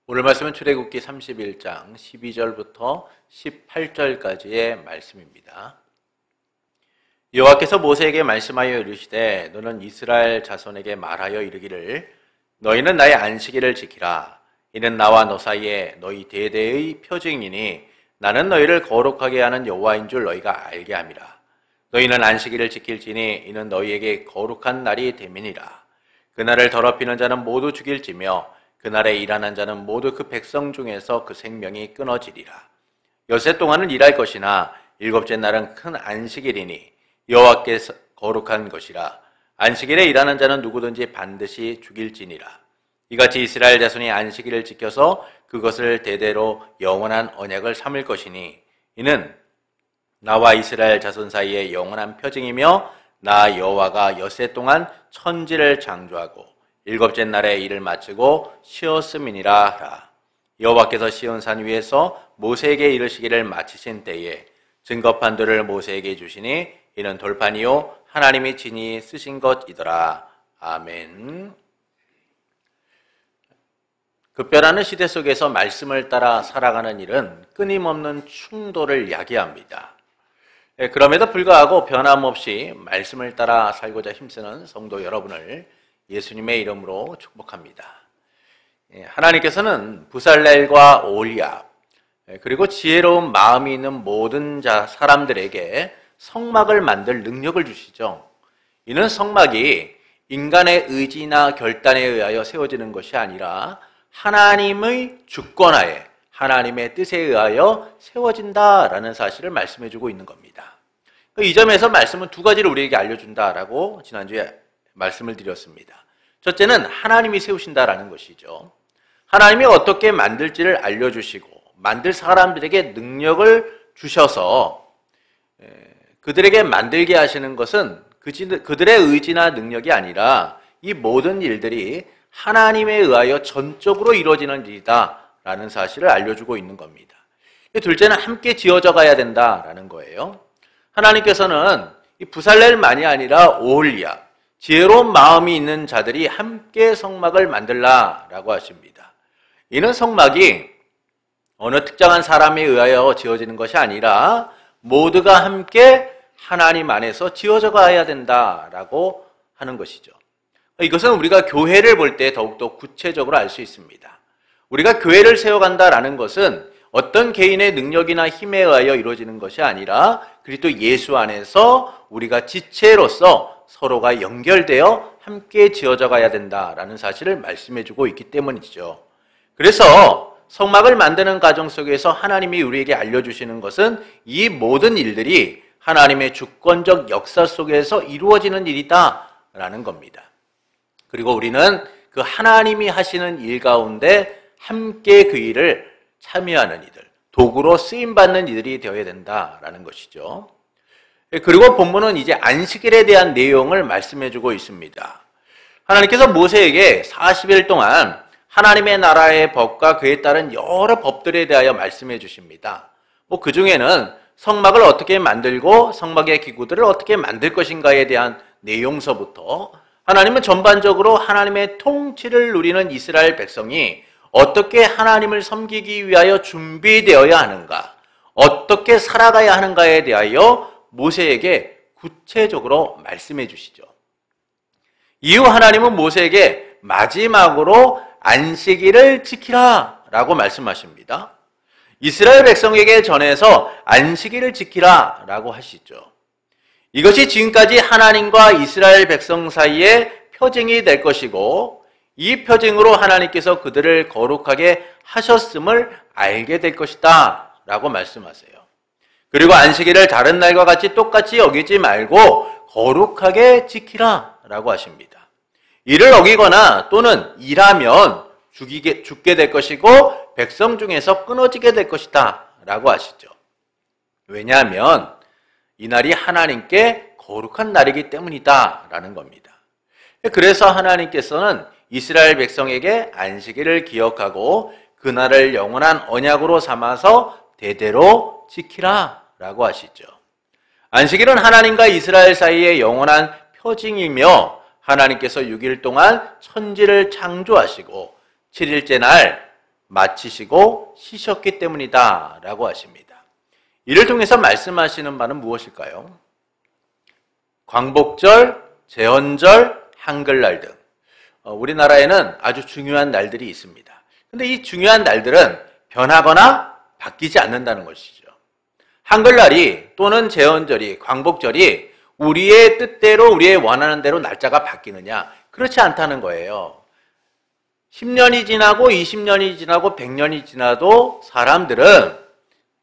오늘 말씀은 출애굽기 31장 12절부터 18절까지의 말씀입니다. 여호와께서 모세에게 말씀하여 이르시되 너는 이스라엘 자손에게 말하여 이르기를 너희는 나의 안식일을 지키라. 이는 나와 너 사이에 너희 대대의 표징이니 나는 너희를 거룩하게 하는 여호와인 줄 너희가 알게 함이라. 너희는 안식일을 지킬지니 이는 너희에게 거룩한 날이 됨이니라. 그날을 더럽히는 자는 모두 죽일지며 그날에 일하는 자는 모두 그 백성 중에서 그 생명이 끊어지리라. 엿새 동안은 일할 것이나 일곱째 날은 큰 안식일이니 여호와께서 거룩한 것이라. 안식일에 일하는 자는 누구든지 반드시 죽일지니라. 이같이 이스라엘 자손이 안식일을 지켜서 그것을 대대로 영원한 언약을 삼을 것이니 이는 나와 이스라엘 자손 사이에 영원한 표징이며 나 여호와가 엿새 동안 천지를 창조하고 일곱째 날에 일을 마치고 쉬었음이니라 하라. 여호와께서 시온 산 위에서 모세에게 이르시기를 마치신 때에 증거판들을 모세에게 주시니 이는 돌판이요 하나님이 친히 쓰신 것이더라. 아멘. 급변하는 시대 속에서 말씀을 따라 살아가는 일은 끊임없는 충돌을 야기합니다. 그럼에도 불구하고 변함없이 말씀을 따라 살고자 힘쓰는 성도 여러분을 예수님의 이름으로 축복합니다. 하나님께서는 부살렐과 오홀리압 그리고 지혜로운 마음이 있는 모든 사람들에게 성막을 만들 능력을 주시죠. 이는 성막이 인간의 의지나 결단에 의하여 세워지는 것이 아니라 하나님의 주권하에 하나님의 뜻에 의하여 세워진다라는 사실을 말씀해주고 있는 겁니다. 이 점에서 말씀은 두 가지를 우리에게 알려준다라고 지난주에 말씀을 드렸습니다. 첫째는 하나님이 세우신다라는 것이죠. 하나님이 어떻게 만들지를 알려주시고 만들 사람들에게 능력을 주셔서 그들에게 만들게 하시는 것은 그들의 의지나 능력이 아니라 이 모든 일들이 하나님에 의하여 전적으로 이루어지는 일이다라는 사실을 알려주고 있는 겁니다. 둘째는 함께 지어져 가야 된다라는 거예요. 하나님께서는 이 부살렐만이 아니라 오홀리압 지혜로운 마음이 있는 자들이 함께 성막을 만들라라고 하십니다. 이는 성막이 어느 특정한 사람에 의하여 지어지는 것이 아니라 모두가 함께 하나님 안에서 지어져 가야 된다라고 하는 것이죠. 이것은 우리가 교회를 볼 때 더욱더 구체적으로 알 수 있습니다. 우리가 교회를 세워간다라는 것은 어떤 개인의 능력이나 힘에 의하여 이루어지는 것이 아니라 그리스도 예수 안에서 우리가 지체로서 서로가 연결되어 함께 지어져 가야 된다라는 사실을 말씀해주고 있기 때문이죠. 그래서 성막을 만드는 과정 속에서 하나님이 우리에게 알려주시는 것은 이 모든 일들이 하나님의 주권적 역사 속에서 이루어지는 일이다라는 겁니다. 그리고 우리는 그 하나님이 하시는 일 가운데 함께 그 일을 참여하는 이들, 도구로 쓰임받는 이들이 되어야 된다라는 것이죠. 그리고 본문은 이제 안식일에 대한 내용을 말씀해주고 있습니다. 하나님께서 모세에게 40일 동안 하나님의 나라의 법과 그에 따른 여러 법들에 대하여 말씀해 주십니다. 그 중에는 성막을 어떻게 만들고 성막의 기구들을 어떻게 만들 것인가에 대한 내용서부터 하나님은 전반적으로 하나님의 통치를 누리는 이스라엘 백성이 어떻게 하나님을 섬기기 위하여 준비되어야 하는가, 어떻게 살아가야 하는가에 대하여 모세에게 구체적으로 말씀해 주시죠. 이후 하나님은 모세에게 마지막으로 안식일을 지키라 라고 말씀하십니다. 이스라엘 백성에게 전해서 안식일을 지키라 라고 하시죠. 이것이 지금까지 하나님과 이스라엘 백성 사이에 표징이 될 것이고 이 표징으로 하나님께서 그들을 거룩하게 하셨음을 알게 될 것이다 라고 말씀하세요. 그리고 안식일을 다른 날과 같이 똑같이 여기지 말고 거룩하게 지키라 라고 하십니다. 이를 어기거나 또는 일하면 죽게 될 것이고 백성 중에서 끊어지게 될 것이다 라고 하시죠. 왜냐하면 이 날이 하나님께 거룩한 날이기 때문이다 라는 겁니다. 그래서 하나님께서는 이스라엘 백성에게 안식일을 기억하고 그날을 영원한 언약으로 삼아서 대대로 지키라 라고 하시죠. 안식일은 하나님과 이스라엘 사이의 영원한 표징이며 하나님께서 6일 동안 천지를 창조하시고 7일째 날 마치시고 쉬셨기 때문이다 라고 하십니다. 이를 통해서 말씀하시는 바는 무엇일까요? 광복절, 제헌절, 한글날 등 우리나라에는 아주 중요한 날들이 있습니다. 근데 이 중요한 날들은 변하거나 바뀌지 않는다는 것이죠. 한글날이 또는 제헌절이, 광복절이 우리의 뜻대로 우리의 원하는 대로 날짜가 바뀌느냐? 그렇지 않다는 거예요. 10년이 지나고 20년이 지나고 100년이 지나도 사람들은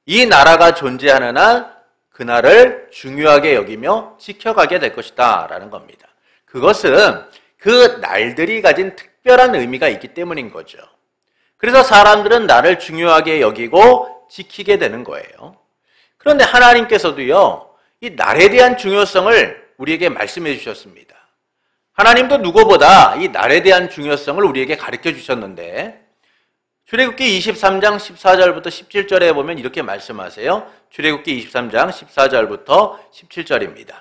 이 나라가 존재하는 한 그날을 중요하게 여기며 지켜가게 될 것이다 라는 겁니다. 그것은 그 날들이 가진 특별한 의미가 있기 때문인 거죠. 그래서 사람들은 나를 중요하게 여기고 지키게 되는 거예요. 그런데 하나님께서도요, 이 날에 대한 중요성을 우리에게 말씀해 주셨습니다. 하나님도 누구보다 이 날에 대한 중요성을 우리에게 가르쳐 주셨는데, 출애굽기 23장 14절부터 17절에 보면 이렇게 말씀하세요. 출애굽기 23장 14절부터 17절입니다.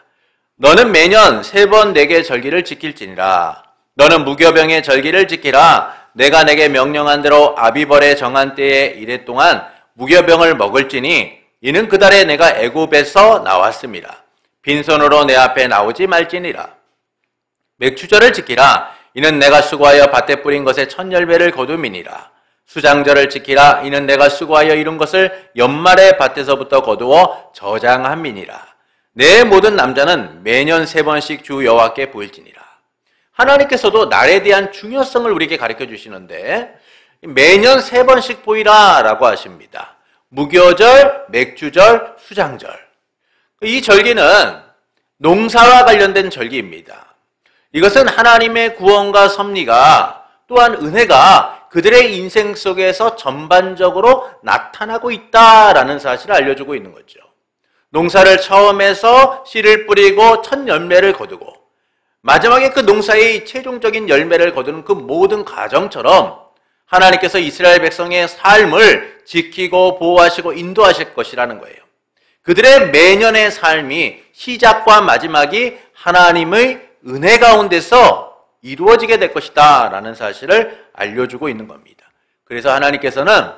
너는 매년 3번 내게 절기를 지킬지니라. 너는 무교병의 절기를 지키라. 내가 내게 명령한 대로 아비벌의 정한 때에 이래 동안 무교병을 먹을지니 이는 그 달에 내가 애굽에서 나왔습니다. 빈손으로 내 앞에 나오지 말지니라. 맥추절을 지키라. 이는 내가 수고하여 밭에 뿌린 것의 첫 열매를 거둠이니라. 수장절을 지키라. 이는 내가 수고하여 이룬 것을 연말에 밭에서부터 거두어 저장함이니라. 내 모든 남자는 매년 3번씩 주 여호와께 보일지니라. 하나님께서도 날에 대한 중요성을 우리에게 가르쳐 주시는데 매년 3번씩 보이라 라고 하십니다. 무교절, 맥주절, 수장절. 이 절기는 농사와 관련된 절기입니다. 이것은 하나님의 구원과 섭리가 또한 은혜가 그들의 인생 속에서 전반적으로 나타나고 있다라는 사실을 알려주고 있는 거죠. 농사를 처음 해서 씨를 뿌리고 첫 열매를 거두고 마지막에 그 농사의 최종적인 열매를 거두는 그 모든 과정처럼 하나님께서 이스라엘 백성의 삶을 지키고 보호하시고 인도하실 것이라는 거예요. 그들의 매년의 삶이 시작과 마지막이 하나님의 은혜 가운데서 이루어지게 될 것이다 라는 사실을 알려주고 있는 겁니다. 그래서 하나님께서는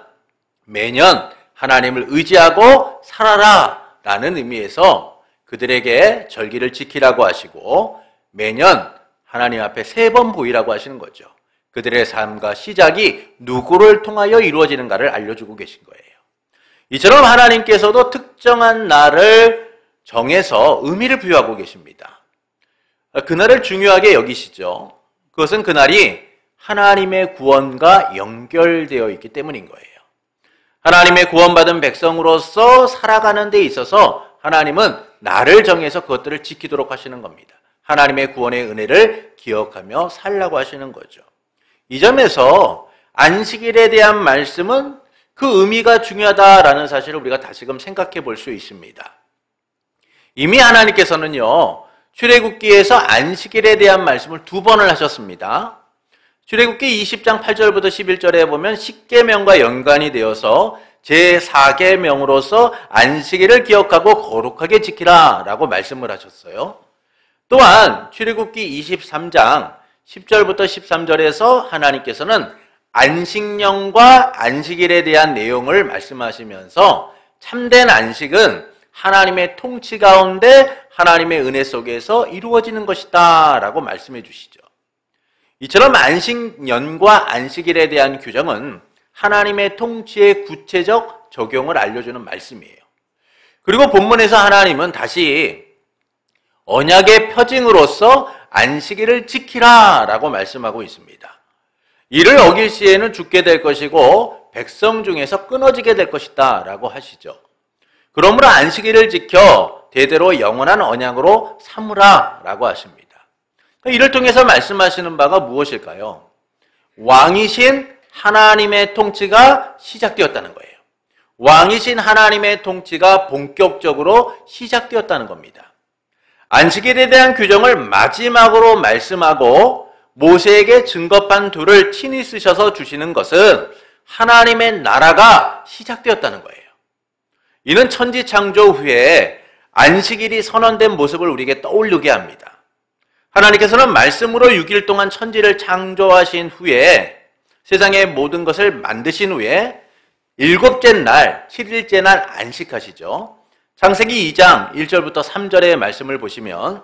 매년 하나님을 의지하고 살아라 라는 의미에서 그들에게 절기를 지키라고 하시고 매년 하나님 앞에 3번 보이라고 하시는 거죠. 그들의 삶과 시작이 누구를 통하여 이루어지는가를 알려주고 계신 거예요. 이처럼 하나님께서도 특정한 날을 정해서 의미를 부여하고 계십니다. 그날을 중요하게 여기시죠. 그것은 그날이 하나님의 구원과 연결되어 있기 때문인 거예요. 하나님의 구원받은 백성으로서 살아가는 데 있어서 하나님은 날을 정해서 그것들을 지키도록 하시는 겁니다. 하나님의 구원의 은혜를 기억하며 살라고 하시는 거죠. 이 점에서 안식일에 대한 말씀은 그 의미가 중요하다라는 사실을 우리가 다시금 생각해 볼 수 있습니다. 이미 하나님께서는요, 출애굽기에서 안식일에 대한 말씀을 2번을 하셨습니다. 출애굽기 20장 8절부터 11절에 보면 십계명과 연관이 되어서 제4계명으로서 안식일을 기억하고 거룩하게 지키라 라고 말씀을 하셨어요. 또한 출애굽기 23장 10절부터 13절에서 하나님께서는 안식년과 안식일에 대한 내용을 말씀하시면서 참된 안식은 하나님의 통치 가운데 하나님의 은혜 속에서 이루어지는 것이다 라고 말씀해 주시죠. 이처럼 안식년과 안식일에 대한 규정은 하나님의 통치의 구체적 적용을 알려주는 말씀이에요. 그리고 본문에서 하나님은 다시 언약의 표징으로서 안식일을 지키라 라고 말씀하고 있습니다. 이를 어길 시에는 죽게 될 것이고 백성 중에서 끊어지게 될 것이다 라고 하시죠. 그러므로 안식일을 지켜 대대로 영원한 언약으로 삼으라 라고 하십니다. 이를 통해서 말씀하시는 바가 무엇일까요? 왕이신 하나님의 통치가 시작되었다는 거예요. 왕이신 하나님의 통치가 본격적으로 시작되었다는 겁니다. 안식일에 대한 규정을 마지막으로 말씀하고 모세에게 증거판 2를 친히 쓰셔서 주시는 것은 하나님의 나라가 시작되었다는 거예요. 이는 천지 창조 후에 안식일이 선언된 모습을 우리에게 떠올리게 합니다. 하나님께서는 말씀으로 6일 동안 천지를 창조하신 후에 세상의 모든 것을 만드신 후에 일곱째 날, 7일째 날 안식하시죠. 창세기 2장 1절부터 3절의 말씀을 보시면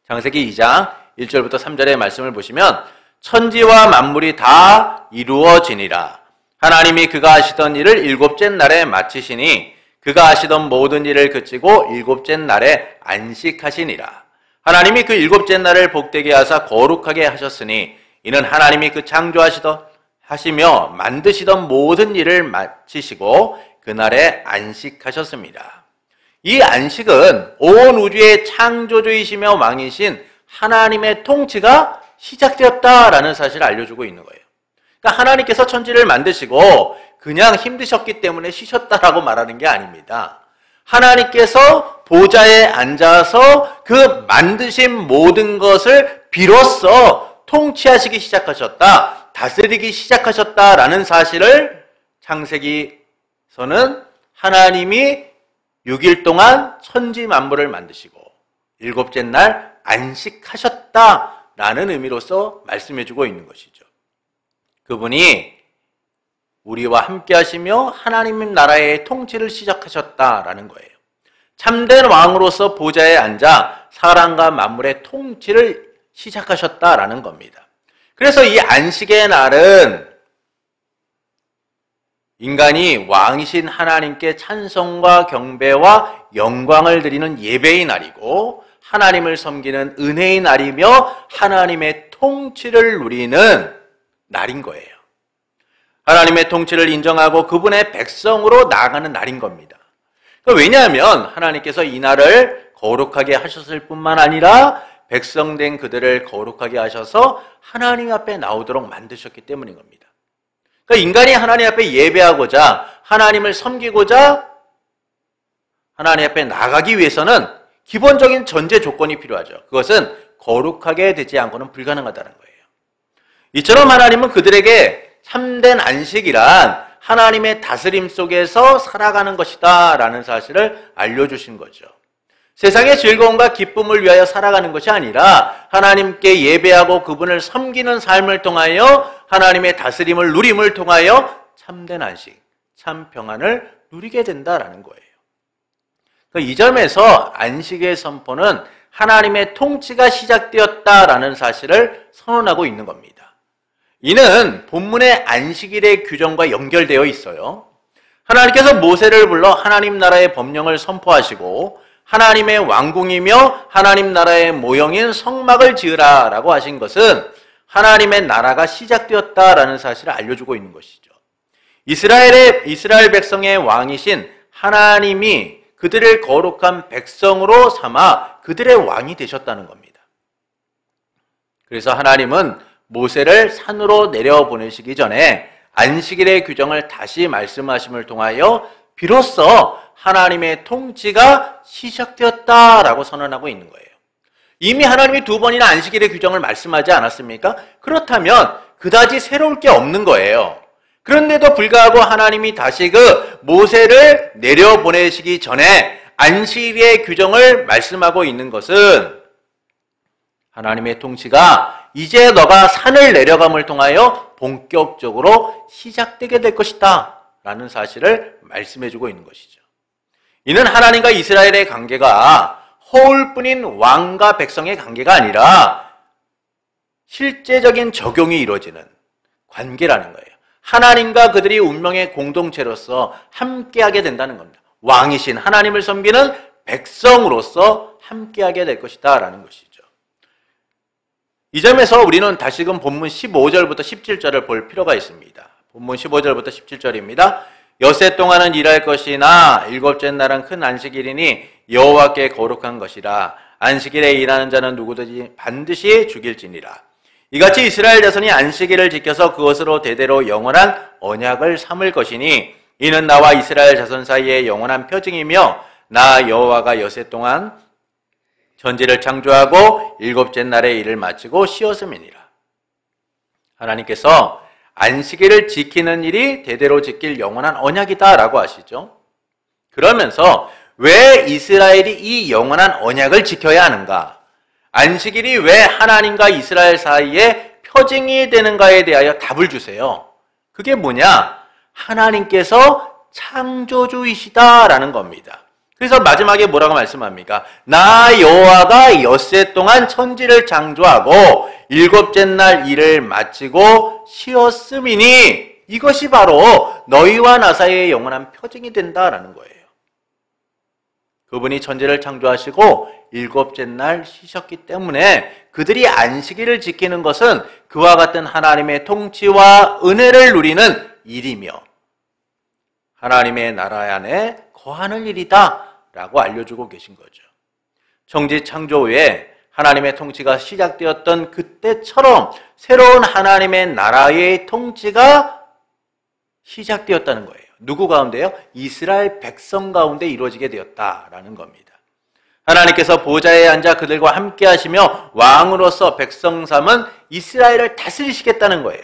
창세기 2장 1절부터 3절의 말씀을 보시면 천지와 만물이 다 이루어지니라. 하나님이 그가 하시던 일을 일곱째 날에 마치시니 그가 하시던 모든 일을 그치고 일곱째 날에 안식하시니라. 하나님이 그 일곱째 날을 복되게 하사 거룩하게 하셨으니 이는 하나님이 그 창조하시며 만드시던 모든 일을 마치시고 그날에 안식하셨습니다. 이 안식은 온 우주의 창조주이시며 왕이신 하나님의 통치가 시작되었다라는 사실을 알려주고 있는 거예요. 그러니까 하나님께서 천지를 만드시고 그냥 힘드셨기 때문에 쉬셨다라고 말하는 게 아닙니다. 하나님께서 보좌에 앉아서 그 만드신 모든 것을 비로소 통치하시기 시작하셨다, 다스리기 시작하셨다라는 사실을 창세기서는 하나님이 6일 동안 천지 만물을 만드시고 일곱째 날 안식하셨다라는 의미로서 말씀해주고 있는 것이죠. 그분이 우리와 함께 하시며 하나님 나라의 통치를 시작하셨다라는 거예요. 참된 왕으로서 보좌에 앉아 사람과 만물의 통치를 시작하셨다라는 겁니다. 그래서 이 안식의 날은 인간이 왕이신 하나님께 찬송과 경배와 영광을 드리는 예배의 날이고 하나님을 섬기는 은혜의 날이며 하나님의 통치를 누리는 날인 거예요. 하나님의 통치를 인정하고 그분의 백성으로 나아가는 날인 겁니다. 왜냐하면 하나님께서 이 날을 거룩하게 하셨을 뿐만 아니라 백성된 그들을 거룩하게 하셔서 하나님 앞에 나오도록 만드셨기 때문인 겁니다. 그러니까 인간이 하나님 앞에 예배하고자 하나님을 섬기고자 하나님 앞에 나가기 위해서는 기본적인 전제 조건이 필요하죠. 그것은 거룩하게 되지 않고는 불가능하다는 거예요. 이처럼 하나님은 그들에게 참된 안식이란 하나님의 다스림 속에서 살아가는 것이다 라는 사실을 알려주신 거죠. 세상의 즐거움과 기쁨을 위하여 살아가는 것이 아니라 하나님께 예배하고 그분을 섬기는 삶을 통하여 하나님의 다스림을 누림을 통하여 참된 안식, 참 평안을 누리게 된다라는 거예요. 이 점에서 안식의 선포는 하나님의 통치가 시작되었다라는 사실을 선언하고 있는 겁니다. 이는 본문의 안식일의 규정과 연결되어 있어요. 하나님께서 모세를 불러 하나님 나라의 법령을 선포하시고 하나님의 왕궁이며 하나님 나라의 모형인 성막을 지으라 라고 하신 것은 하나님의 나라가 시작되었다라는 사실을 알려주고 있는 것이죠. 이스라엘 백성의 왕이신 하나님이 그들을 거룩한 백성으로 삼아 그들의 왕이 되셨다는 겁니다. 그래서 하나님은 모세를 산으로 내려보내시기 전에 안식일의 규정을 다시 말씀하심을 통하여 비로소 하나님의 통치가 시작되었다라고 선언하고 있는 거예요. 이미 하나님이 2번이나 안식일의 규정을 말씀하지 않았습니까? 그렇다면 그다지 새로울 게 없는 거예요. 그런데도 불구하고 하나님이 다시 그 모세를 내려보내시기 전에 안식일의 규정을 말씀하고 있는 것은 하나님의 통치가 이제 너가 산을 내려감을 통하여 본격적으로 시작되게 될 것이다 라는 사실을 말씀해주고 있는 것이죠. 이는 하나님과 이스라엘의 관계가 허울뿐인 왕과 백성의 관계가 아니라 실제적인 적용이 이루어지는 관계라는 거예요. 하나님과 그들이 운명의 공동체로서 함께하게 된다는 겁니다. 왕이신 하나님을 섬기는 백성으로서 함께하게 될 것이다 라는 것이죠. 이 점에서 우리는 다시금 본문 15절부터 17절을 볼 필요가 있습니다. 본문 15절부터 17절입니다. 여세 동안은 일할 것이나 일곱째 날은 큰 안식일이니 여호와께 거룩한 것이라. 안식일에 일하는 자는 누구든지 반드시 죽일지니라. 이같이 이스라엘 자손이 안식일을 지켜서 그것으로 대대로 영원한 언약을 삼을 것이니 이는 나와 이스라엘 자손 사이의 영원한 표징이며 나 여호와가 여세 동안 천지를 창조하고 일곱째 날에 일을 마치고 쉬었음이니라. 하나님께서 안식일을 지키는 일이 대대로 지킬 영원한 언약이다라고 하시죠. 그러면서 왜 이스라엘이 이 영원한 언약을 지켜야 하는가? 안식일이 왜 하나님과 이스라엘 사이에 표징이 되는가에 대하여 답을 주세요. 그게 뭐냐? 하나님께서 창조주이시다라는 겁니다. 그래서 마지막에 뭐라고 말씀합니까? 나 여호와가 엿새 동안 천지를 창조하고 일곱째 날 일을 마치고 쉬었음이니 이것이 바로 너희와 나 사이의 영원한 표징이 된다라는 거예요. 그분이 천지를 창조하시고 일곱째 날 쉬셨기 때문에 그들이 안식일을 지키는 것은 그와 같은 하나님의 통치와 은혜를 누리는 일이며 하나님의 나라 안에 거하는 일이다 라고 알려주고 계신 거죠. 천지 창조 후에 하나님의 통치가 시작되었던 그때처럼 새로운 하나님의 나라의 통치가 시작되었다는 거예요. 누구 가운데요? 이스라엘 백성 가운데 이루어지게 되었다라는 겁니다. 하나님께서 보좌에 앉아 그들과 함께 하시며 왕으로서 백성 삼은 이스라엘을 다스리시겠다는 거예요.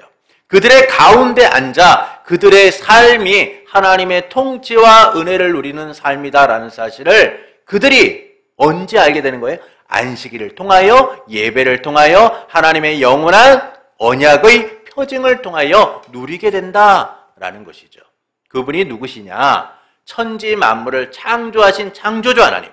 그들의 가운데 앉아 그들의 삶이 하나님의 통치와 은혜를 누리는 삶이다라는 사실을 그들이 언제 알게 되는 거예요? 안식일을 통하여, 예배를 통하여, 하나님의 영원한 언약의 표징을 통하여 누리게 된다라는 것이죠. 그분이 누구시냐? 천지 만물을 창조하신 창조주 하나님.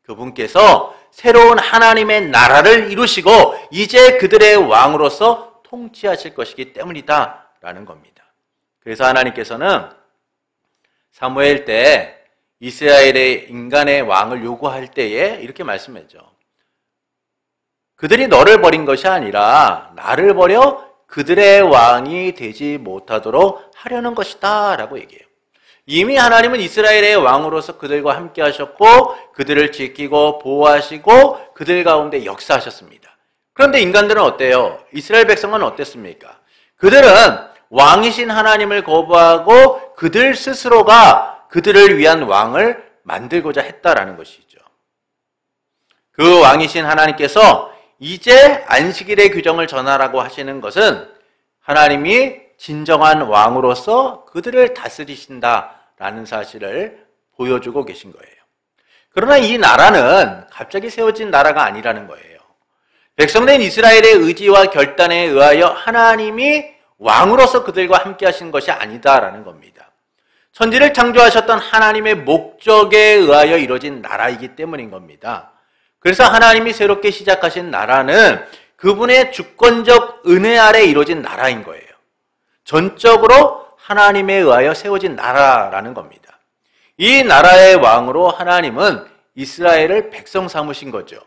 그분께서 새로운 하나님의 나라를 이루시고 이제 그들의 왕으로서 통치하실 것이기 때문이다라는 겁니다. 그래서 하나님께서는 사무엘 때 이스라엘의 인간의 왕을 요구할 때에 이렇게 말씀했죠. 그들이 너를 버린 것이 아니라 나를 버려 그들의 왕이 되지 못하도록 하려는 것이다 라고 얘기해요. 이미 하나님은 이스라엘의 왕으로서 그들과 함께 하셨고 그들을 지키고 보호하시고 그들 가운데 역사하셨습니다. 그런데 인간들은 어때요? 이스라엘 백성은 어땠습니까? 그들은 왕이신 하나님을 거부하고 그들 스스로가 그들을 위한 왕을 만들고자 했다라는 것이죠. 그 왕이신 하나님께서 이제 안식일의 규정을 전하라고 하시는 것은 하나님이 진정한 왕으로서 그들을 다스리신다라는 사실을 보여주고 계신 거예요. 그러나 이 나라는 갑자기 세워진 나라가 아니라는 거예요. 백성된 이스라엘의 의지와 결단에 의하여 하나님이 왕으로서 그들과 함께 하신 것이 아니다라는 겁니다. 천지를 창조하셨던 하나님의 목적에 의하여 이루어진 나라이기 때문인 겁니다. 그래서 하나님이 새롭게 시작하신 나라는 그분의 주권적 은혜 아래 이루어진 나라인 거예요. 전적으로 하나님에 의하여 세워진 나라라는 겁니다. 이 나라의 왕으로 하나님은 이스라엘을 백성 삼으신 거죠.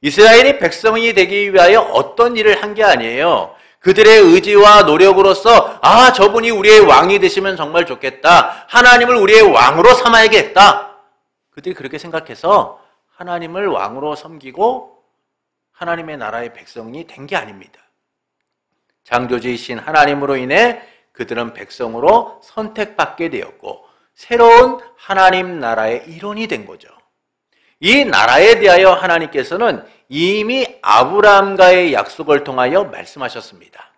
이스라엘이 백성이 되기 위하여 어떤 일을 한 게 아니에요. 그들의 의지와 노력으로서 저분이 우리의 왕이 되시면 정말 좋겠다. 하나님을 우리의 왕으로 삼아야겠다. 그들이 그렇게 생각해서 하나님을 왕으로 섬기고 하나님의 나라의 백성이 된 게 아닙니다. 창조주이신 하나님으로 인해 그들은 백성으로 선택받게 되었고 새로운 하나님 나라의 일원이 된 거죠. 이 나라에 대하여 하나님께서는 이미 아브라함과의 약속을 통하여 말씀하셨습니다.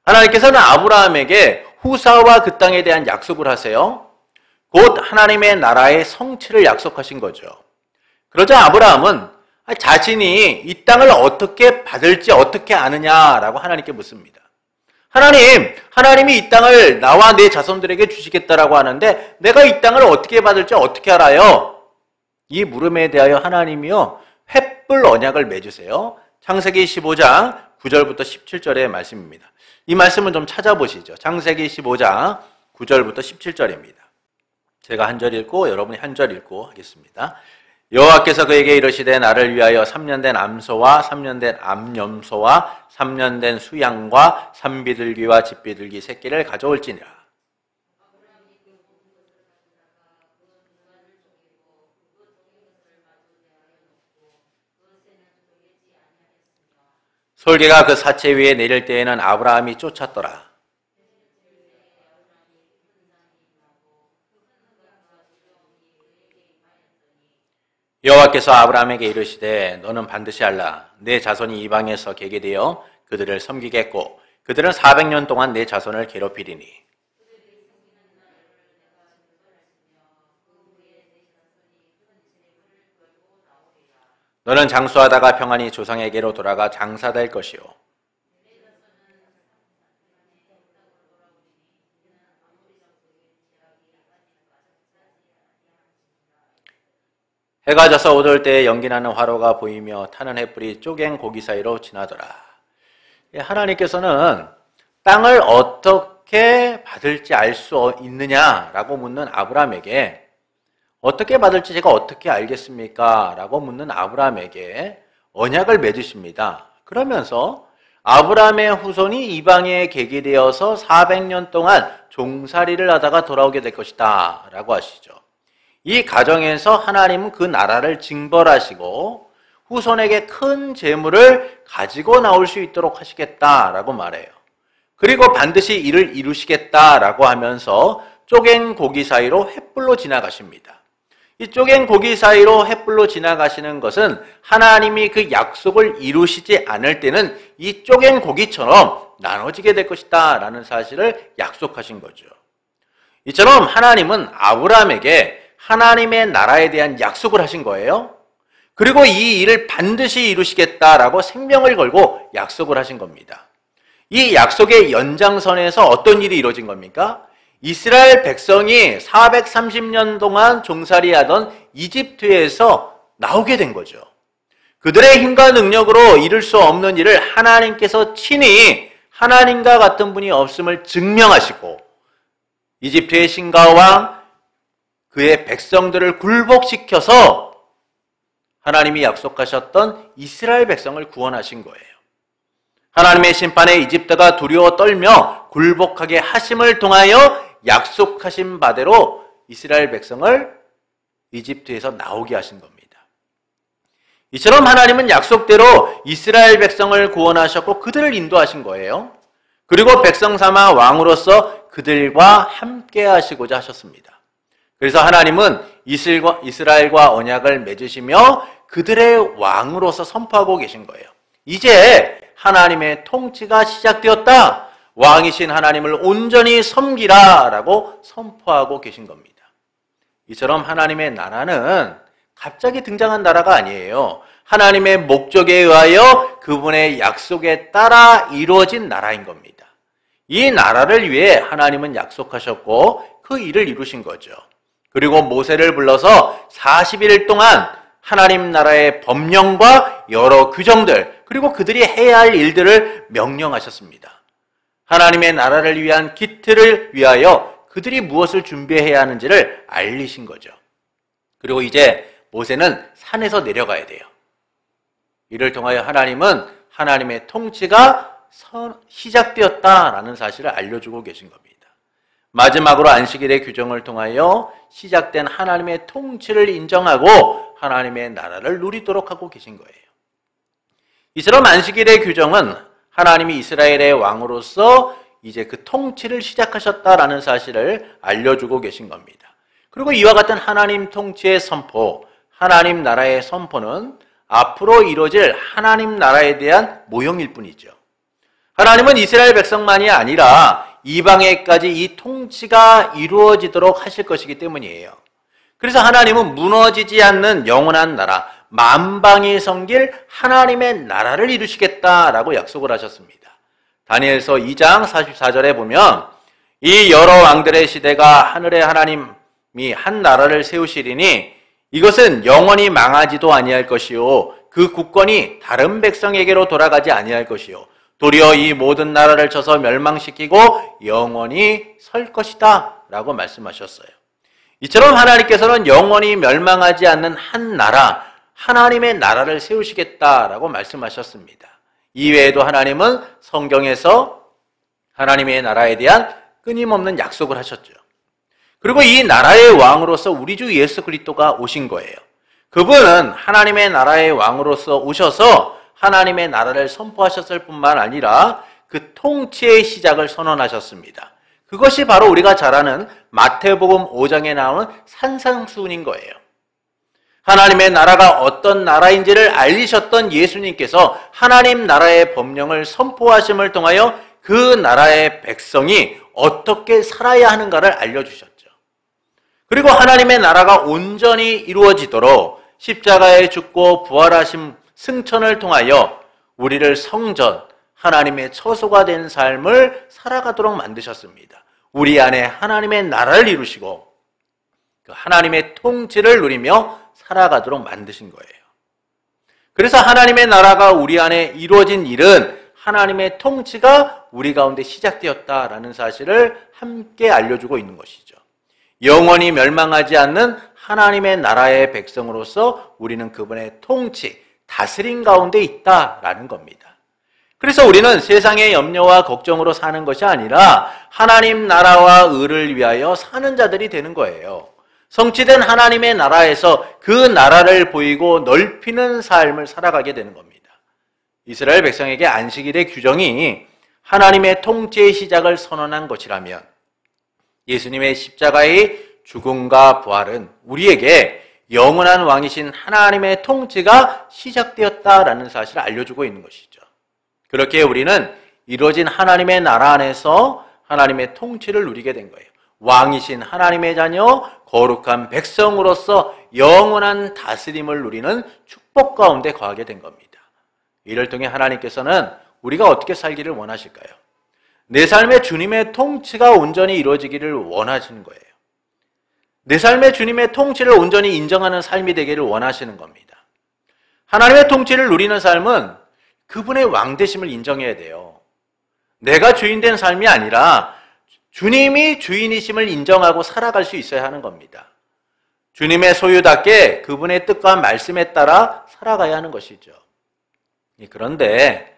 하나님께서는 아브라함에게 후사와 그 땅에 대한 약속을 하세요. 곧 하나님의 나라의 성취를 약속하신 거죠. 그러자 아브라함은 자신이 이 땅을 어떻게 받을지 어떻게 아느냐라고 하나님께 묻습니다. 하나님이 이 땅을 나와 내 자손들에게 주시겠다라고 하는데 내가 이 땅을 어떻게 받을지 어떻게 알아요? 이 물음에 대하여 하나님이요 횃불 언약을 맺으세요. 창세기 15장 9절부터 17절의 말씀입니다. 이 말씀은 좀 찾아보시죠. 창세기 15장 9절부터 17절입니다. 제가 한 절 읽고 여러분이 한 절 읽고 하겠습니다. 여호와께서 그에게 이르시되 나를 위하여 3년 된 암소와 3년 된 암염소와 3년 된 수양과 산비둘기와 집비둘기 새끼를 가져올지니라. 솔개가 그 사체 위에 내릴 때에는 아브라함이 쫓았더라. 여호와께서 아브라함에게 이르시되 너는 반드시 알라. 내 자손이 이방에서 개게 되어 그들을 섬기겠고 그들은 400년 동안 내 자손을 괴롭히리니 너는 장수하다가 평안히 조상에게로 돌아가 장사될 것이요 해가 져서 오돌 때 연기나는 화로가 보이며 타는 햇불이 쪼갠 고기 사이로 지나더라. 하나님께서는 땅을 어떻게 받을지 알 수 있느냐라고 묻는 아브라함에게, 어떻게 받을지 제가 어떻게 알겠습니까? 라고 묻는 아브라함에게 언약을 맺으십니다. 그러면서 아브라함의 후손이 이방에 개게 되어서 400년 동안 종살이를 하다가 돌아오게 될 것이다 라고 하시죠. 이 가정에서 하나님은 그 나라를 징벌하시고 후손에게 큰 재물을 가지고 나올 수 있도록 하시겠다라고 말해요. 그리고 반드시 이를 이루시겠다라고 하면서 쪼갠 고기 사이로 횃불로 지나가십니다. 이 쪼갠 고기 사이로 횃불로 지나가시는 것은 하나님이 그 약속을 이루시지 않을 때는 이 쪼갠 고기처럼 나눠지게 될 것이다 라는 사실을 약속하신 거죠. 이처럼 하나님은 아브라함에게 하나님의 나라에 대한 약속을 하신 거예요. 그리고 이 일을 반드시 이루시겠다라고 생명을 걸고 약속을 하신 겁니다. 이 약속의 연장선에서 어떤 일이 이루어진 겁니까? 이스라엘 백성이 430년 동안 종살이하던 이집트에서 나오게 된 거죠. 그들의 힘과 능력으로 이룰 수 없는 일을 하나님께서 친히 하나님과 같은 분이 없음을 증명하시고 이집트의 신가왕 그의 백성들을 굴복시켜서 하나님이 약속하셨던 이스라엘 백성을 구원하신 거예요. 하나님의 심판에 이집트가 두려워 떨며 굴복하게 하심을 통하여 약속하신 바대로 이스라엘 백성을 이집트에서 나오게 하신 겁니다. 이처럼 하나님은 약속대로 이스라엘 백성을 구원하셨고 그들을 인도하신 거예요. 그리고 백성 삼아 왕으로서 그들과 함께 하시고자 하셨습니다. 그래서 하나님은 이스라엘과 언약을 맺으시며 그들의 왕으로서 선포하고 계신 거예요. 이제 하나님의 통치가 시작되었다. 왕이신 하나님을 온전히 섬기라 라고 선포하고 계신 겁니다. 이처럼 하나님의 나라는 갑자기 등장한 나라가 아니에요. 하나님의 목적에 의하여 그분의 약속에 따라 이루어진 나라인 겁니다. 이 나라를 위해 하나님은 약속하셨고 그 일을 이루신 거죠. 그리고 모세를 불러서 40일 동안 하나님 나라의 법령과 여러 규정들 그리고 그들이 해야 할 일들을 명령하셨습니다. 하나님의 나라를 위한 기틀을 위하여 그들이 무엇을 준비해야 하는지를 알리신 거죠. 그리고 이제 모세는 산에서 내려가야 돼요. 이를 통하여 하나님은 하나님의 통치가 시작되었다라는 사실을 알려주고 계신 겁니다. 마지막으로 안식일의 규정을 통하여 시작된 하나님의 통치를 인정하고 하나님의 나라를 누리도록 하고 계신 거예요. 이처럼 안식일의 규정은 하나님이 이스라엘의 왕으로서 이제 그 통치를 시작하셨다라는 사실을 알려주고 계신 겁니다. 그리고 이와 같은 하나님 통치의 선포, 하나님 나라의 선포는 앞으로 이루어질 하나님 나라에 대한 모형일 뿐이죠. 하나님은 이스라엘 백성만이 아니라 이방에까지 이 통치가 이루어지도록 하실 것이기 때문이에요. 그래서 하나님은 무너지지 않는 영원한 나라, 만방이 섬길 하나님의 나라를 이루시겠다라고 약속을 하셨습니다. 다니엘서 2장 44절에 보면 이 여러 왕들의 시대가 하늘의 하나님이 한 나라를 세우시리니 이것은 영원히 망하지도 아니할 것이요 그 국권이 다른 백성에게로 돌아가지 아니할 것이요 도리어 이 모든 나라를 쳐서 멸망시키고 영원히 설 것이다 라고 말씀하셨어요. 이처럼 하나님께서는 영원히 멸망하지 않는 한 나라, 하나님의 나라를 세우시겠다라고 말씀하셨습니다. 이외에도 하나님은 성경에서 하나님의 나라에 대한 끊임없는 약속을 하셨죠. 그리고 이 나라의 왕으로서 우리 주 예수 그리스도가 오신 거예요. 그분은 하나님의 나라의 왕으로서 오셔서 하나님의 나라를 선포하셨을 뿐만 아니라 그 통치의 시작을 선언하셨습니다. 그것이 바로 우리가 잘 아는 마태복음 5장에 나오는 산상수훈인 거예요. 하나님의 나라가 어떤 나라인지를 알리셨던 예수님께서 하나님 나라의 법령을 선포하심을 통하여 그 나라의 백성이 어떻게 살아야 하는가를 알려주셨죠. 그리고 하나님의 나라가 온전히 이루어지도록 십자가에 죽고 부활하신 승천을 통하여 우리를 성전, 하나님의 처소가 된 삶을 살아가도록 만드셨습니다. 우리 안에 하나님의 나라를 이루시고 그 하나님의 통치를 누리며 살아가도록 만드신 거예요. 그래서 하나님의 나라가 우리 안에 이루어진 일은 하나님의 통치가 우리 가운데 시작되었다라는 사실을 함께 알려주고 있는 것이죠. 영원히 멸망하지 않는 하나님의 나라의 백성으로서 우리는 그분의 통치, 다스림 가운데 있다라는 겁니다. 그래서 우리는 세상의 염려와 걱정으로 사는 것이 아니라 하나님 나라와 의를 위하여 사는 자들이 되는 거예요. 성취된 하나님의 나라에서 그 나라를 보이고 넓히는 삶을 살아가게 되는 겁니다. 이스라엘 백성에게 안식일의 규정이 하나님의 통치의 시작을 선언한 것이라면 예수님의 십자가의 죽음과 부활은 우리에게 영원한 왕이신 하나님의 통치가 시작되었다라는 사실을 알려주고 있는 것이죠. 그렇게 우리는 이루어진 하나님의 나라 안에서 하나님의 통치를 누리게 된 거예요. 왕이신 하나님의 자녀, 거룩한 백성으로서 영원한 다스림을 누리는 축복 가운데 거하게 된 겁니다. 이를 통해 하나님께서는 우리가 어떻게 살기를 원하실까요? 내 삶에 주님의 통치가 온전히 이루어지기를 원하시는 거예요. 내 삶에 주님의 통치를 온전히 인정하는 삶이 되기를 원하시는 겁니다. 하나님의 통치를 누리는 삶은 그분의 왕되심을 인정해야 돼요. 내가 주인된 삶이 아니라 주님이 주인이심을 인정하고 살아갈 수 있어야 하는 겁니다. 주님의 소유답게 그분의 뜻과 말씀에 따라 살아가야 하는 것이죠. 그런데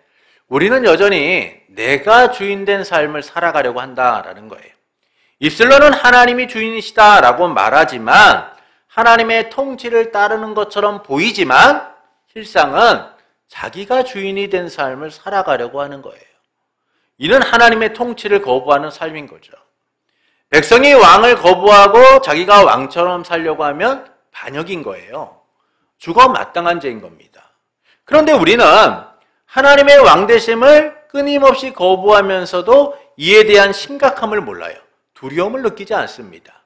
우리는 여전히 내가 주인된 삶을 살아가려고 한다라는 거예요. 입술로는 하나님이 주인이시다라고 말하지만 하나님의 통치를 따르는 것처럼 보이지만 실상은 자기가 주인이 된 삶을 살아가려고 하는 거예요. 이는 하나님의 통치를 거부하는 삶인 거죠. 백성이 왕을 거부하고 자기가 왕처럼 살려고 하면 반역인 거예요. 죽어 마땅한 죄인 겁니다. 그런데 우리는 하나님의 왕되심을 끊임없이 거부하면서도 이에 대한 심각함을 몰라요. 두려움을 느끼지 않습니다.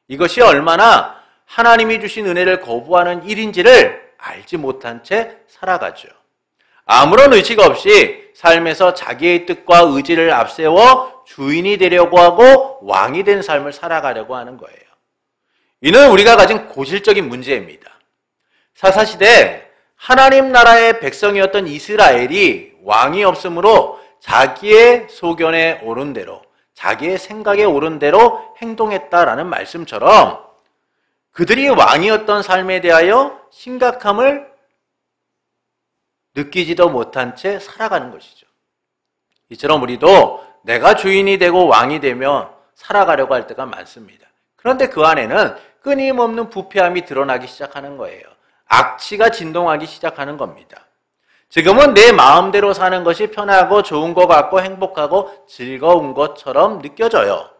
이것이 얼마나 하나님이 주신 은혜를 거부하는 일인지를 알지 못한 채 살아가죠. 아무런 의식 없이 삶에서 자기의 뜻과 의지를 앞세워 주인이 되려고 하고 왕이 된 삶을 살아가려고 하는 거예요. 이는 우리가 가진 고질적인 문제입니다. 사사시대 하나님 나라의 백성이었던 이스라엘이 왕이 없으므로 자기의 소견에 오른 대로, 자기의 생각에 오른 대로 행동했다라는 말씀처럼 그들이 왕이었던 삶에 대하여 심각함을 느끼지도 못한 채 살아가는 것이죠. 이처럼 우리도 내가 주인이 되고 왕이 되며 살아가려고 할 때가 많습니다. 그런데 그 안에는 끊임없는 부패함이 드러나기 시작하는 거예요. 악취가 진동하기 시작하는 겁니다. 지금은 내 마음대로 사는 것이 편하고 좋은 것 같고 행복하고 즐거운 것처럼 느껴져요.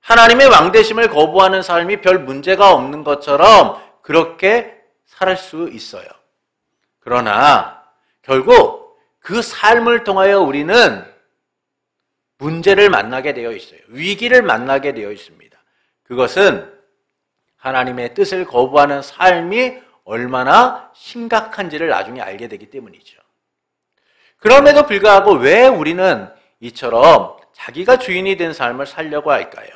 하나님의 왕되심을 거부하는 삶이 별 문제가 없는 것처럼 그렇게 살 수 있어요. 그러나 결국 그 삶을 통하여 우리는 문제를 만나게 되어 있어요. 위기를 만나게 되어 있습니다. 그것은 하나님의 뜻을 거부하는 삶이 얼마나 심각한지를 나중에 알게 되기 때문이죠. 그럼에도 불구하고 왜 우리는 이처럼 자기가 주인이 된 삶을 살려고 할까요?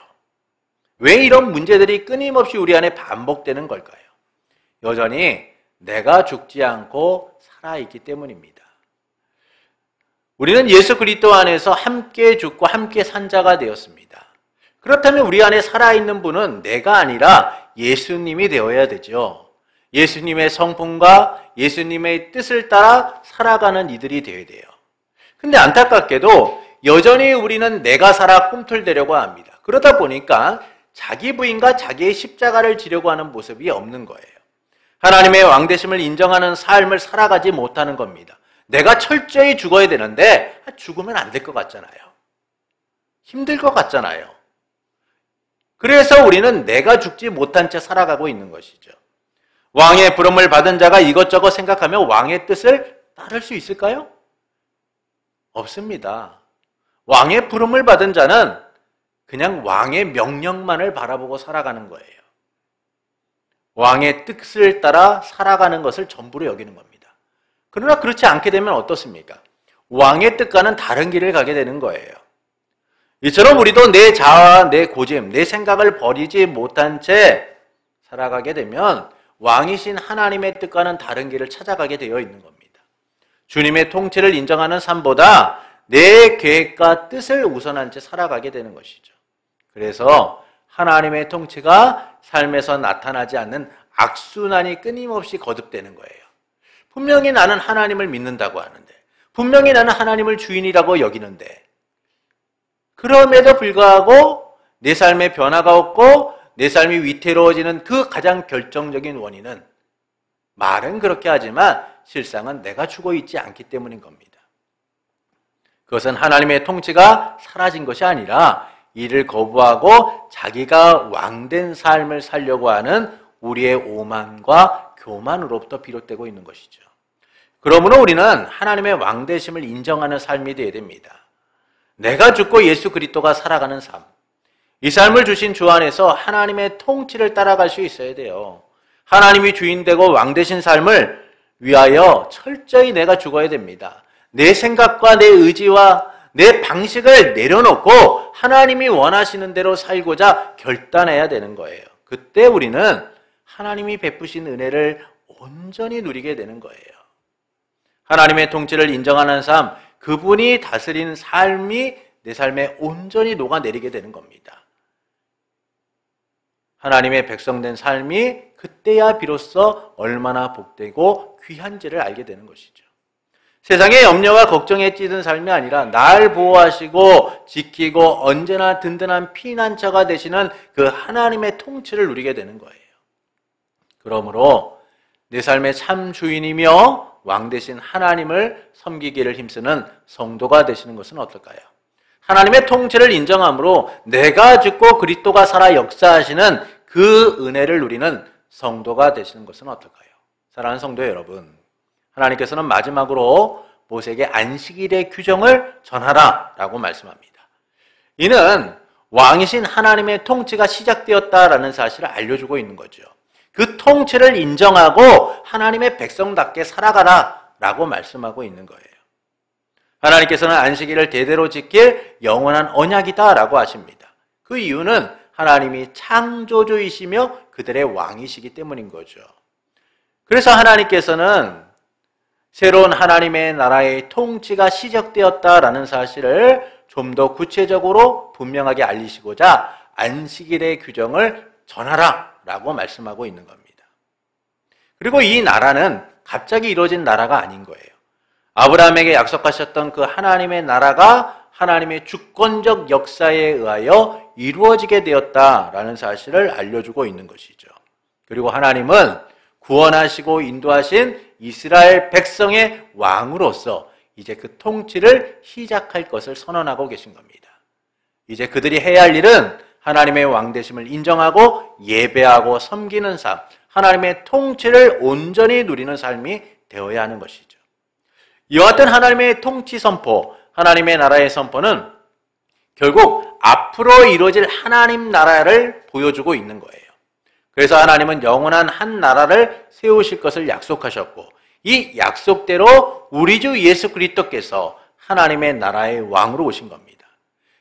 왜 이런 문제들이 끊임없이 우리 안에 반복되는 걸까요? 여전히 내가 죽지 않고 살아있기 때문입니다. 우리는 예수 그리스도 안에서 함께 죽고 함께 산 자가 되었습니다. 그렇다면 우리 안에 살아있는 분은 내가 아니라 예수님이 되어야 되죠. 예수님의 성품과 예수님의 뜻을 따라 살아가는 이들이 되어야 돼요. 근데 안타깝게도 여전히 우리는 내가 살아 꿈틀대려고 합니다. 그러다 보니까 자기 부인과 자기의 십자가를 지려고 하는 모습이 없는 거예요. 하나님의 왕되심을 인정하는 삶을 살아가지 못하는 겁니다. 내가 철저히 죽어야 되는데 죽으면 안 될 것 같잖아요. 힘들 것 같잖아요. 그래서 우리는 내가 죽지 못한 채 살아가고 있는 것이죠. 왕의 부름을 받은 자가 이것저것 생각하며 왕의 뜻을 따를 수 있을까요? 없습니다. 왕의 부름을 받은 자는 그냥 왕의 명령만을 바라보고 살아가는 거예요. 왕의 뜻을 따라 살아가는 것을 전부로 여기는 겁니다. 그러나 그렇지 않게 되면 어떻습니까? 왕의 뜻과는 다른 길을 가게 되는 거예요. 이처럼 우리도 내 자아, 내 고집, 내 생각을 버리지 못한 채 살아가게 되면 왕이신 하나님의 뜻과는 다른 길을 찾아가게 되어 있는 겁니다. 주님의 통치를 인정하는 삶보다 내 계획과 뜻을 우선한 채 살아가게 되는 것이죠. 그래서 하나님의 통치가 삶에서 나타나지 않는 악순환이 끊임없이 거듭되는 거예요. 분명히 나는 하나님을 믿는다고 하는데, 분명히 나는 하나님을 주인이라고 여기는데, 그럼에도 불구하고 내 삶에 변화가 없고 내 삶이 위태로워지는 그 가장 결정적인 원인은 말은 그렇게 하지만 실상은 내가 죽어 있지 않기 때문인 겁니다. 그것은 하나님의 통치가 사라진 것이 아니라 이를 거부하고 자기가 왕된 삶을 살려고 하는 우리의 오만과 교만으로부터 비롯되고 있는 것이죠. 그러므로 우리는 하나님의 왕되심을 인정하는 삶이 되어야 됩니다. 내가 죽고 예수 그리스도가 살아가는 삶, 이 삶을 주신 주 안에서 하나님의 통치를 따라갈 수 있어야 돼요. 하나님이 주인 되고 왕 되신 삶을 위하여 철저히 내가 죽어야 됩니다. 내 생각과 내 의지와 내 방식을 내려놓고 하나님이 원하시는 대로 살고자 결단해야 되는 거예요. 그때 우리는 하나님이 베푸신 은혜를 온전히 누리게 되는 거예요. 하나님의 통치를 인정하는 삶, 그분이 다스리는 삶이 내 삶에 온전히 녹아내리게 되는 겁니다. 하나님의 백성된 삶이 그때야 비로소 얼마나 복되고 귀한지를 알게 되는 것이죠. 세상의 염려와 걱정에 찌든 삶이 아니라 날 보호하시고 지키고 언제나 든든한 피난처가 되시는 그 하나님의 통치를 누리게 되는 거예요. 그러므로 내 삶의 참 주인이며 왕 되신 하나님을 섬기기를 힘쓰는 성도가 되시는 것은 어떨까요? 하나님의 통치를 인정함으로 내가 죽고 그리스도가 살아 역사하시는 그 은혜를 누리는 성도가 되시는 것은 어떨까요? 사랑하는 성도 여러분, 하나님께서는 마지막으로 모세에게 안식일의 규정을 전하라 라고 말씀합니다. 이는 왕이신 하나님의 통치가 시작되었다라는 사실을 알려주고 있는 거죠. 그 통치를 인정하고 하나님의 백성답게 살아가라 라고 말씀하고 있는 거예요. 하나님께서는 안식일을 대대로 지킬 영원한 언약이다 라고 하십니다. 그 이유는 하나님이 창조주이시며 그들의 왕이시기 때문인 거죠. 그래서 하나님께서는 새로운 하나님의 나라의 통치가 시작되었다라는 사실을 좀 더 구체적으로 분명하게 알리시고자 안식일의 규정을 전하라 라고 말씀하고 있는 겁니다. 그리고 이 나라는 갑자기 이루어진 나라가 아닌 거예요. 아브라함에게 약속하셨던 그 하나님의 나라가 하나님의 주권적 역사에 의하여 이루어지게 되었다라는 사실을 알려주고 있는 것이죠. 그리고 하나님은 구원하시고 인도하신 이스라엘 백성의 왕으로서 이제 그 통치를 시작할 것을 선언하고 계신 겁니다. 이제 그들이 해야 할 일은 하나님의 왕되심을 인정하고 예배하고 섬기는 삶, 하나님의 통치를 온전히 누리는 삶이 되어야 하는 것이죠. 이와 같은 하나님의 통치 선포, 하나님의 나라의 선포는 결국 앞으로 이루어질 하나님 나라를 보여주고 있는 거예요. 그래서 하나님은 영원한 한 나라를 세우실 것을 약속하셨고 이 약속대로 우리 주 예수 그리스도께서 하나님의 나라의 왕으로 오신 겁니다.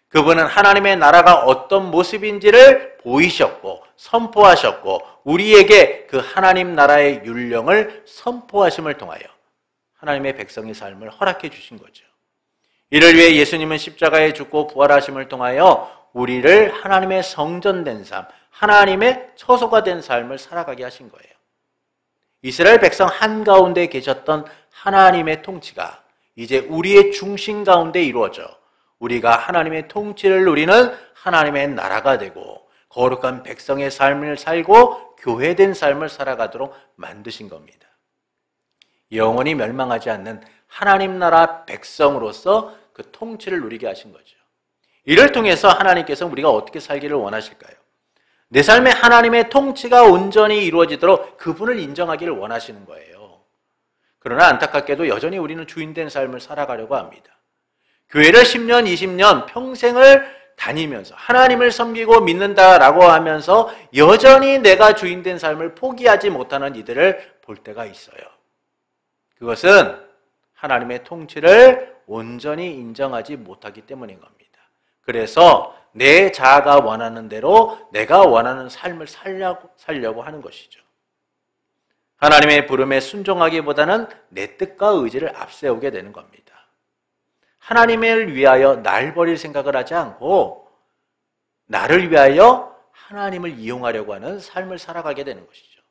그분은 하나님의 나라가 어떤 모습인지를 보이셨고 선포하셨고 우리에게 그 하나님 나라의 율령을 선포하심을 통하여 하나님의 백성의 삶을 허락해 주신 거죠. 이를 위해 예수님은 십자가에 죽고 부활하심을 통하여 우리를 하나님의 성전된 삶, 하나님의 처소가 된 삶을 살아가게 하신 거예요. 이스라엘 백성 한가운데 계셨던 하나님의 통치가 이제 우리의 중심 가운데 이루어져 우리가 하나님의 통치를 누리는 하나님의 나라가 되고 거룩한 백성의 삶을 살고 교회된 삶을 살아가도록 만드신 겁니다. 영원히 멸망하지 않는 하나님 나라 백성으로서 그 통치를 누리게 하신 거죠. 이를 통해서 하나님께서 우리가 어떻게 살기를 원하실까요? 내 삶에 하나님의 통치가 온전히 이루어지도록 그분을 인정하기를 원하시는 거예요. 그러나 안타깝게도 여전히 우리는 주인된 삶을 살아가려고 합니다. 교회를 10년, 20년 평생을 다니면서 하나님을 섬기고 믿는다라고 하면서 여전히 내가 주인된 삶을 포기하지 못하는 이들을 볼 때가 있어요. 그것은 하나님의 통치를 온전히 인정하지 못하기 때문인 겁니다. 그래서 내 자아가 원하는 대로 내가 원하는 삶을 살려고 하는 것이죠. 하나님의 부름에 순종하기보다는 내 뜻과 의지를 앞세우게 되는 겁니다. 하나님을 위하여 날 버릴 생각을 하지 않고 나를 위하여 하나님을 이용하려고 하는 삶을 살아가게 되는 것이죠.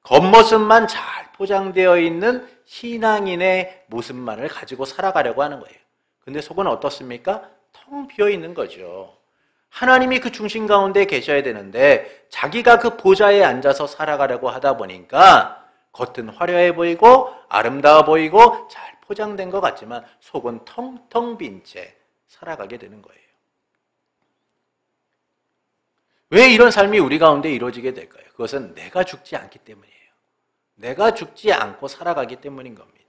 겉모습만 잘 포장되어 있는 신앙인의 모습만을 가지고 살아가려고 하는 거예요. 근데 속은 어떻습니까? 텅 비어 있는 거죠. 하나님이 그 중심 가운데 계셔야 되는데 자기가 그 보좌에 앉아서 살아가려고 하다 보니까 겉은 화려해 보이고 아름다워 보이고 잘 포장된 것 같지만 속은 텅텅 빈 채 살아가게 되는 거예요. 왜 이런 삶이 우리 가운데 이루어지게 될까요? 그것은 내가 죽지 않기 때문이에요. 내가 죽지 않고 살아가기 때문인 겁니다.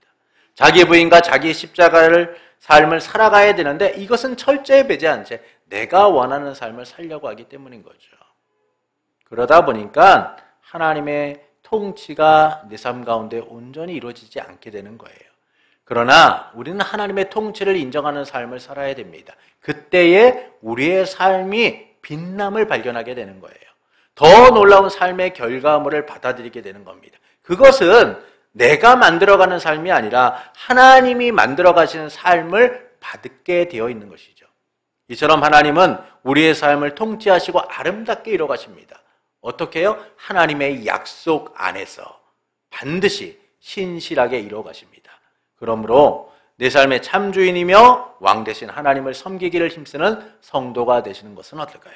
자기 부인과 자기 십자가를 삶을 살아가야 되는데 이것은 철저히 배제 한 채 내가 원하는 삶을 살려고 하기 때문인 거죠. 그러다 보니까 하나님의 통치가 내 삶 가운데 온전히 이루어지지 않게 되는 거예요. 그러나 우리는 하나님의 통치를 인정하는 삶을 살아야 됩니다. 그때에 우리의 삶이 빛남을 발견하게 되는 거예요. 더 놀라운 삶의 결과물을 받아들이게 되는 겁니다. 그것은 내가 만들어가는 삶이 아니라 하나님이 만들어가시는 삶을 받게 되어 있는 것이죠. 이처럼 하나님은 우리의 삶을 통치하시고 아름답게 이뤄가십니다. 어떻게 해요? 하나님의 약속 안에서 반드시 신실하게 이뤄가십니다. 그러므로 내 삶의 참주인이며 왕 되신 하나님을 섬기기를 힘쓰는 성도가 되시는 것은 어떨까요?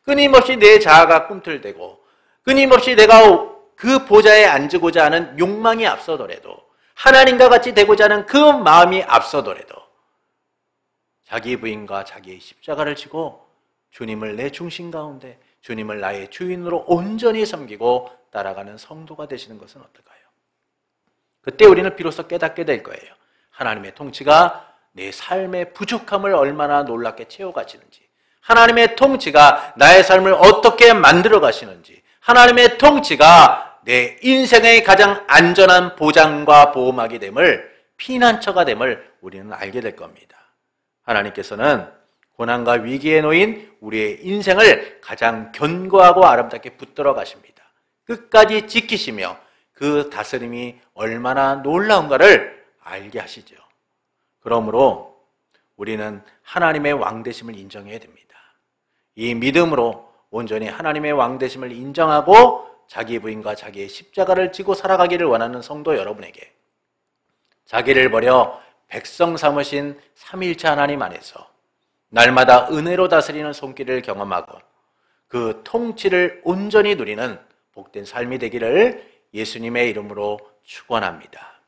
끊임없이 내 자아가 꿈틀대고 끊임없이 내가 그 보좌에 앉고자 하는 욕망이 앞서더라도 하나님과 같이 되고자 하는 그 마음이 앞서더라도 자기 부인과 자기의 십자가를 지고 주님을 내 중심 가운데 주님을 나의 주인으로 온전히 섬기고 따라가는 성도가 되시는 것은 어떨까요? 그때 우리는 비로소 깨닫게 될 거예요. 하나님의 통치가 내 삶의 부족함을 얼마나 놀랍게 채워가시는지, 하나님의 통치가 나의 삶을 어떻게 만들어 가시는지, 하나님의 통치가 내 인생의 가장 안전한 보장과 보호막이 됨을, 피난처가 됨을 우리는 알게 될 겁니다. 하나님께서는 고난과 위기에 놓인 우리의 인생을 가장 견고하고 아름답게 붙들어 가십니다. 끝까지 지키시며 그 다스림이 얼마나 놀라운가를 알게 하시죠. 그러므로 우리는 하나님의 왕되심을 인정해야 됩니다. 이 믿음으로 온전히 하나님의 왕되심을 인정하고 자기 부인과 자기의 십자가를 지고 살아가기를 원하는 성도 여러분에게 자기를 버려 백성 삼으신 삼위일체 하나님 안에서 날마다 은혜로 다스리는 손길을 경험하고 그 통치를 온전히 누리는 복된 삶이 되기를 예수님의 이름으로 축원합니다.